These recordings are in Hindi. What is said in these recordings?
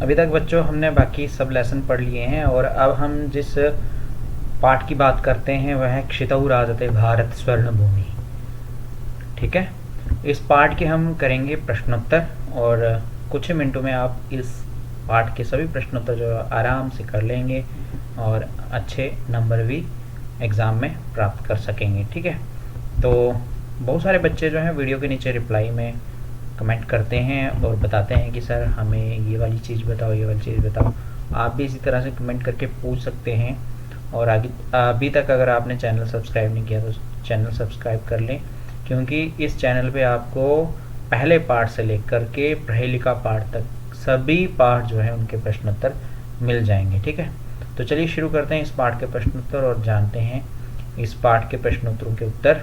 अभी तक बच्चों हमने बाकी सब लेसन पढ़ लिए हैं और अब हम जिस पाठ की बात करते हैं वह है क्षितौ राजते भारत स्वर्ण भूमि। ठीक है, इस पाठ के हम करेंगे प्रश्नोत्तर और कुछ ही मिनटों में आप इस पाठ के सभी प्रश्नोत्तर जो आराम से कर लेंगे और अच्छे नंबर भी एग्ज़ाम में प्राप्त कर सकेंगे। ठीक है, तो बहुत सारे बच्चे जो हैं वीडियो के नीचे रिप्लाई में कमेंट करते हैं और बताते हैं कि सर हमें ये वाली चीज़ बताओ, ये वाली चीज़ बताओ। आप भी इसी तरह से कमेंट करके पूछ सकते हैं और आगे अभी तक अगर आपने चैनल सब्सक्राइब नहीं किया तो चैनल सब्सक्राइब कर लें, क्योंकि इस चैनल पे आपको पहले पार्ट से लेकर के प्रहेलिका पार्ट तक सभी पार्ट जो है उनके प्रश्नोत्तर मिल जाएंगे। ठीक है, तो चलिए शुरू करते हैं इस पाठ के प्रश्नोत्तर और जानते हैं इस पाठ के प्रश्नोत्तरों के उत्तर।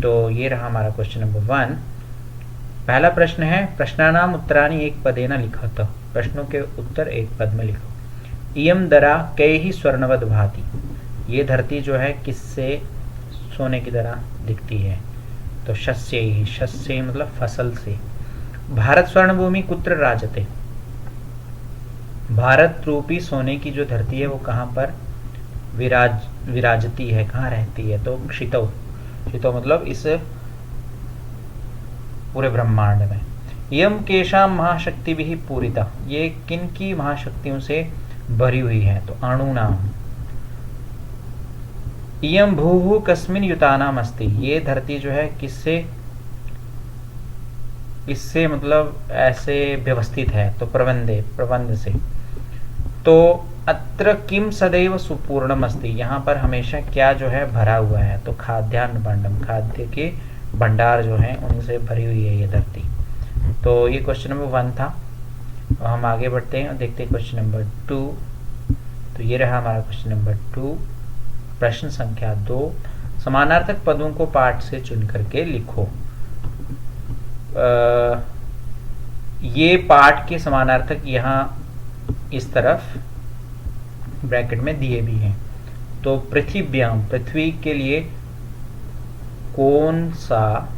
तो ये रहा हमारा क्वेश्चन नंबर 1। पहला प्रश्न है, प्रश्नानाम उत्तराणि एक पदेन लिखत। प्रश्नों के उत्तर एक पद में लिखो। इयम दरा कैहि स्वर्णवद भाति। ये धरती जो है किससे सोने की तरह दिखती है? तो शस्य ही, शस्य मतलब फसल से। भारत स्वर्ण भूमि कुत्र राजते। भारत रूपी सोने की जो धरती है वो कहाँ पर विराजती है, कहाँ रहती है? तो क्षितौ, क्षितौ मतलब इस पूरे ब्रह्मांड में। यम केशाम महाशक्ति भी पूरिता। ये किन की महाशक्तियों से भरी हुई है? तो अणुनाम। इयम भूः कस्मिन युतानाम अस्ति। ये धरती जो है किससे, इससे मतलब ऐसे व्यवस्थित है? तो प्रबंधे, प्रबंध से। तो अत्र किम सदैव सुपूर्णम अस्ति। यहाँ पर हमेशा क्या जो है भरा हुआ है? तो खाद्यान्न भांडम, खाद्य के भंडार जो हैं उनसे भरी हुई है ये धरती। तो ये क्वेश्चन नंबर 1 था। तो हम आगे बढ़ते हैं और देखते हैं क्वेश्चन नंबर 2। तो ये रहा हमारा क्वेश्चन नंबर 2। प्रश्न संख्या 2, समानार्थक पदों को पाठ से चुन करके लिखो। ये पाठ के समानार्थक यहाँ इस तरफ ब्रैकेट में दिए भी हैं। तो पृथिव्याम, पृथ्वी के लिए कौन सा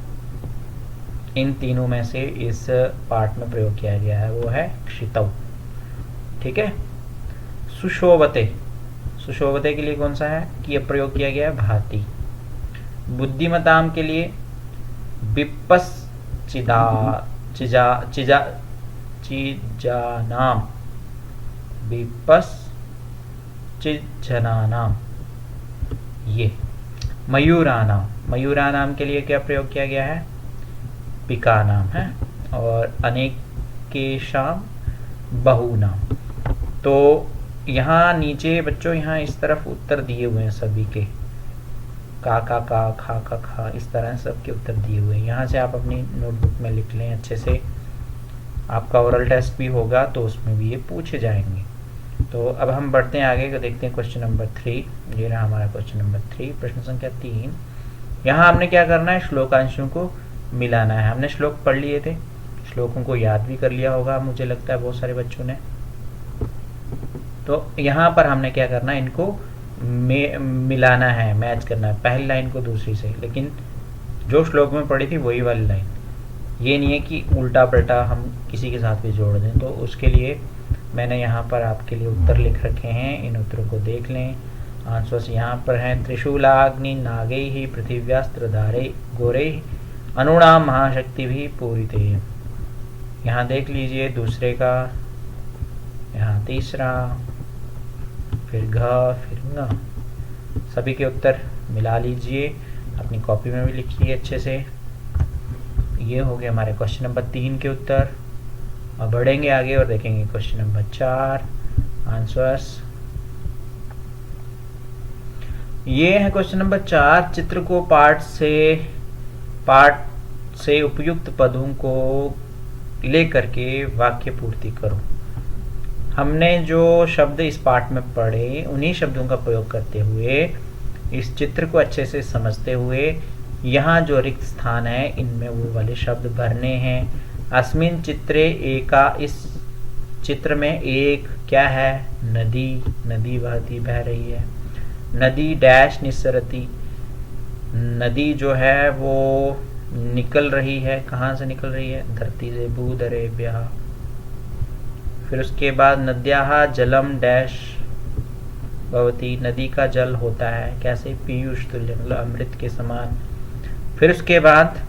इन तीनों में से इस पाठ में प्रयोग किया गया है? वो है क्षितौ। ठीक है, सुशोभते, सुशोभते के लिए कौन सा है कि यह प्रयोग किया गया है? भाति। बुद्धिमताम के लिए विपश्चिदा चिजा चिजा चिजानाम, विपश्चिजनानाम। ये मयूरानाम, मयूरानाम के लिए क्या प्रयोग किया गया है? पिकानाम है। और अनेकेशाम बहुनाम। तो यहाँ नीचे बच्चों यहाँ इस तरफ उत्तर दिए हुए हैं सभी के, का खा का खा, इस तरह सबके उत्तर दिए हुए हैं। यहाँ से आप अपनी नोटबुक में लिख लें अच्छे से। आपका ओरल टेस्ट भी होगा तो उसमें भी ये पूछे जाएंगे। तो अब हम बढ़ते हैं आगे, देखते हैं क्वेश्चन नंबर 3। ये रहा हमारा क्वेश्चन नंबर 3, प्रश्न संख्या 3। यहाँ हमने क्या करना है? श्लोकांशों को मिलाना है। हमने श्लोक पढ़ लिए थे, श्लोकों को याद भी कर लिया होगा मुझे लगता है बहुत सारे बच्चों ने। तो यहाँ पर हमने क्या करना है? इनको मिलाना है, मैच करना है, पहली लाइन को दूसरी से, लेकिन जो श्लोक में पढ़ी थी वही वाली लाइन। ये नहीं है कि उल्टा पलटा हम किसी के साथ भी जोड़ दें। तो उसके लिए मैंने यहाँ पर आपके लिए उत्तर लिख रखे हैं, इन उत्तरों को देख लें। आंसर्स यहाँ पर हैं, त्रिशूलाग्नि नागै ही पृथिव्यास्त्र धारे गोरे अणुणाम महाशक्ति भी पूरिते। यहाँ देख लीजिए दूसरे का, यहाँ तीसरा, फिर घ, फिर न, सभी के उत्तर मिला लीजिए, अपनी कॉपी में भी लिखिए अच्छे से। ये हो गए हमारे क्वेश्चन नंबर 3 के उत्तर। और बढ़ेंगे आगे और देखेंगे क्वेश्चन नंबर 4 आंसर्स। ये है क्वेश्चन नंबर 4। चित्र को पाठ से उपयुक्त पदों को लेकर के वाक्य पूर्ति करो। हमने जो शब्द इस पाठ में पढ़े उन्हीं शब्दों का प्रयोग करते हुए, इस चित्र को अच्छे से समझते हुए, यहाँ जो रिक्त स्थान है इनमें वो वाले शब्द भरने हैं। अस्मिन चित्रे एका, इस चित्र में एक क्या है? नदी, नदी बहती बह रही है। नदी डैश निस्सरती, नदी जो है वो निकल रही है। कहाँ से निकल रही है? धरती से। भूधरेभ्यः फिर उसके बाद नद्याः जलम डैश भवति, नदी का जल होता है कैसे, पीयूष तुल्य, मतलब अमृत के समान। फिर उसके बाद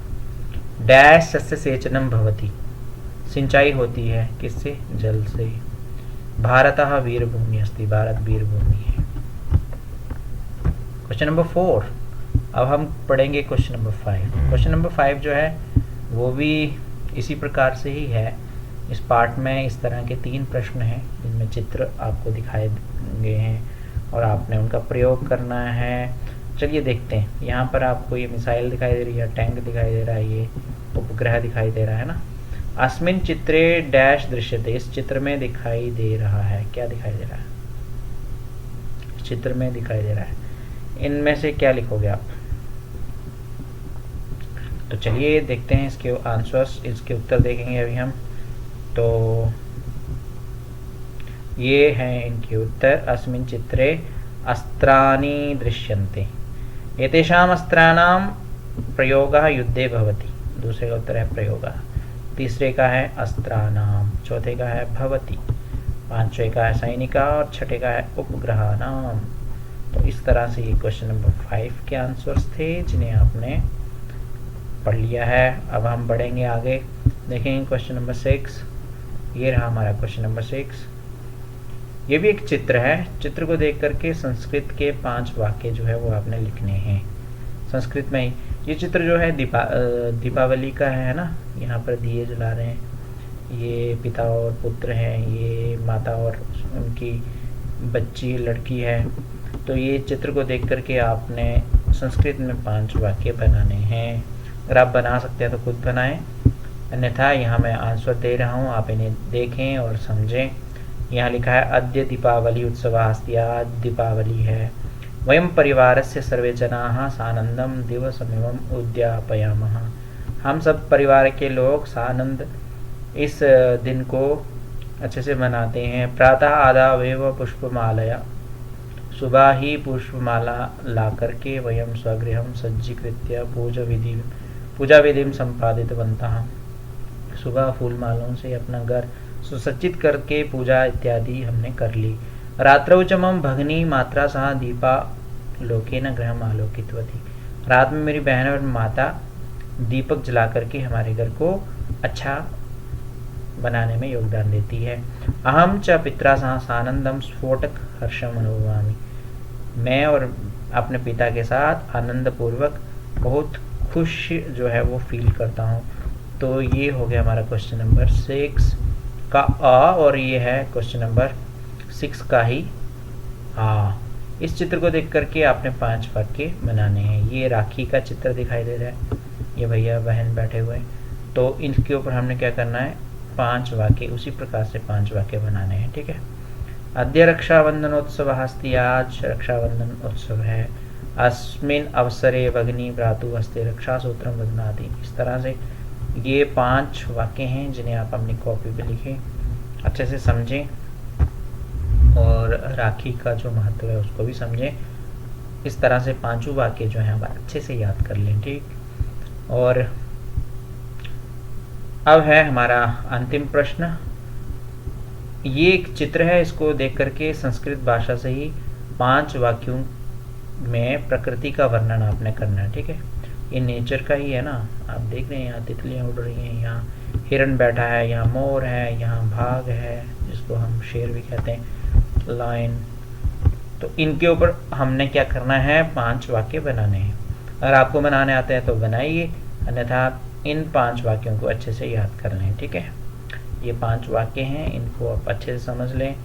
डैश सस्य सेचनम भवति, सिंचाई होती है किससे, जल से। भारतः वीरभूमि अस्ति, भारत वीरभूमि है। Question number 4। अब हम पढ़ेंगे क्वेश्चन नंबर 5। क्वेश्चन नंबर 5 जो है वो भी इसी प्रकार से ही है। इस पार्ट में इस तरह के 3 प्रश्न हैं जिनमें चित्र आपको दिखाए गए हैं और आपने उनका प्रयोग करना है। चलिए देखते हैं। यहाँ पर आपको ये मिसाइल दिखाई दे रही है, टैंक दिखाई दे रहा है, ये उपग्रह दिखाई दे रहा है ना। अस्मिन चित्रे डैश दृश्यते, इस चित्र में दिखाई दे रहा है, क्या दिखाई दे रहा है, इस चित्र में दिखाई दे रहा है। इनमें से क्या लिखोगे आप? तो चलिए देखते हैं इसके आंसर्स, इसके उत्तर देखेंगे अभी हम। तो ये हैं इनके उत्तर। अस्मिन् चित्रे अस्त्राणि दृश्यन्ते, एतेषाम् अस्त्राणां प्रयोगः युद्धे भवति। दूसरे का उत्तर है प्रयोगः। तीसरे का है अस्त्राणां, चौथे का है भवति, पांचवे का है सैनिका और छठे का है उपग्रहाणां। तो इस तरह से ये क्वेश्चन नंबर 5 के आंसर्स थे जिन्हें आपने पढ़ लिया है। अब हम बढ़ेंगे आगे, देखेंगे क्वेश्चन नंबर 6। ये रहा हमारा क्वेश्चन नंबर 6। ये भी एक चित्र है। चित्र को देख करके संस्कृत के 5 वाक्य जो है वो आपने लिखने हैं संस्कृत में ही। ये चित्र जो है दीपावली का है ना। यहाँ पर दिए जला रहे हैं, ये पिता और पुत्र हैं, ये माता और उनकी बच्ची लड़की है। तो ये चित्र को देख करके आपने संस्कृत में 5 वाक्य बनाने हैं। अगर आप बना सकते हैं तो खुद बनाएं, अन्यथा यहाँ मैं आंसर दे रहा हूँ, आप इन्हें देखें और समझें। यहाँ लिखा है अद्य दीपावली उत्सवः अस्ति, आज दीपावली है। वयं परिवारस्य सर्वे जनाः सानन्दं दिवसमिमं उद्यापयामः, हम सब परिवार के लोग सानंद इस दिन को अच्छे से मनाते हैं। प्रातः आदावेव पुष्पमालया, सुबह ही पुष्पमाला ला करके वयं स्वगृहं सज्जीकृत्य पूजा विधिं संपादितवन्तः, सुबह फूल मालों से अपना घर सुसज्जित करके पूजा इत्यादि हमने कर ली। रात्रौ च मम भगिनी मात्रा सह दीपा लोकेन गृहम् आलोकितवती, रात में मेरी बहन और माता दीपक जला करके हमारे घर को अच्छा बनाने में योगदान देती है। अहम च पित्रा सह सानंदम स्फोटक हर्षम अनुभवामि, मैं और अपने पिता के साथ आनंद पूर्वक बहुत खुश जो है वो फील करता हूँ। तो ये हो गया हमारा क्वेश्चन नंबर 6 का आ, और ये है क्वेश्चन नंबर 6 का ही आ। इस चित्र को देख करके आपने 5 वाक्य बनाने हैं। ये राखी का चित्र दिखाई दे रहा है, ये भैया बहन बैठे हुए हैं। तो इनके ऊपर हमने क्या करना है, 5 वाक्य, उसी प्रकार से 5 वाक्य बनाने हैं। ठीक है। अद्य रक्षाबंधनोत्सवः अस्ति, आज रक्षाबंधन उत्सव है। अस्मिन् अवसरे भगिनी भ्रातुः हस्ते रक्षासूत्रं बध्नाति। इस तरह से ये 5 वाक्य हैं जिन्हें आप अपनी कॉपी पे लिखें, अच्छे से समझें और राखी का जो महत्व है उसको भी समझें। इस तरह से 5 वाक्य जो हैं आप अच्छे से याद कर लें। ठीक। और अब है हमारा अंतिम प्रश्न। ये एक चित्र है, इसको देख करके संस्कृत भाषा से ही 5 वाक्यों में प्रकृति का वर्णन आपने करना है। ठीक है। ये नेचर का ही है ना, आप देख रहे हैं यहाँ तितलियाँ उड़ रही हैं, यहाँ हिरन बैठा है, यहाँ मोर है, यहाँ बाघ है जिसको हम शेर भी कहते हैं, लायन। तो इनके ऊपर हमने क्या करना है, 5 वाक्य बनाने हैं। अगर आपको बनाने आते हैं तो बनाइए, अन्यथा आप इन 5 वाक्यों को अच्छे से याद कर लें। ठीक है। ये 5 वाक्य हैं, इनको आप अच्छे से समझ लें।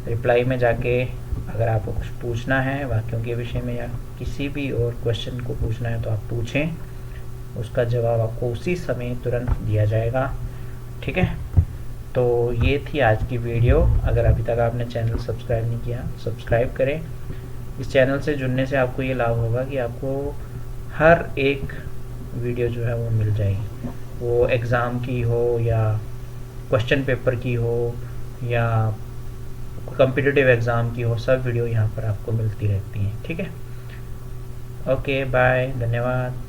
रिप्लाई में जाके अगर आपको कुछ पूछना है वाक्यों के विषय में या किसी भी और क्वेश्चन को पूछना है तो आप पूछें, उसका जवाब आपको उसी समय तुरंत दिया जाएगा। ठीक है। तो ये थी आज की वीडियो। अगर अभी तक आपने चैनल सब्सक्राइब नहीं किया, सब्सक्राइब करें। इस चैनल से जुड़ने से आपको ये लाभ होगा कि आपको हर एक वीडियो जो है वो मिल जाएगी, वो एग्ज़ाम की हो या क्वेश्चन पेपर की हो या कॉम्पिटिटिव एग्ज़ाम की हो, सब वीडियो यहाँ पर आपको मिलती रहती हैं। ठीक है। ओके, बाय, धन्यवाद।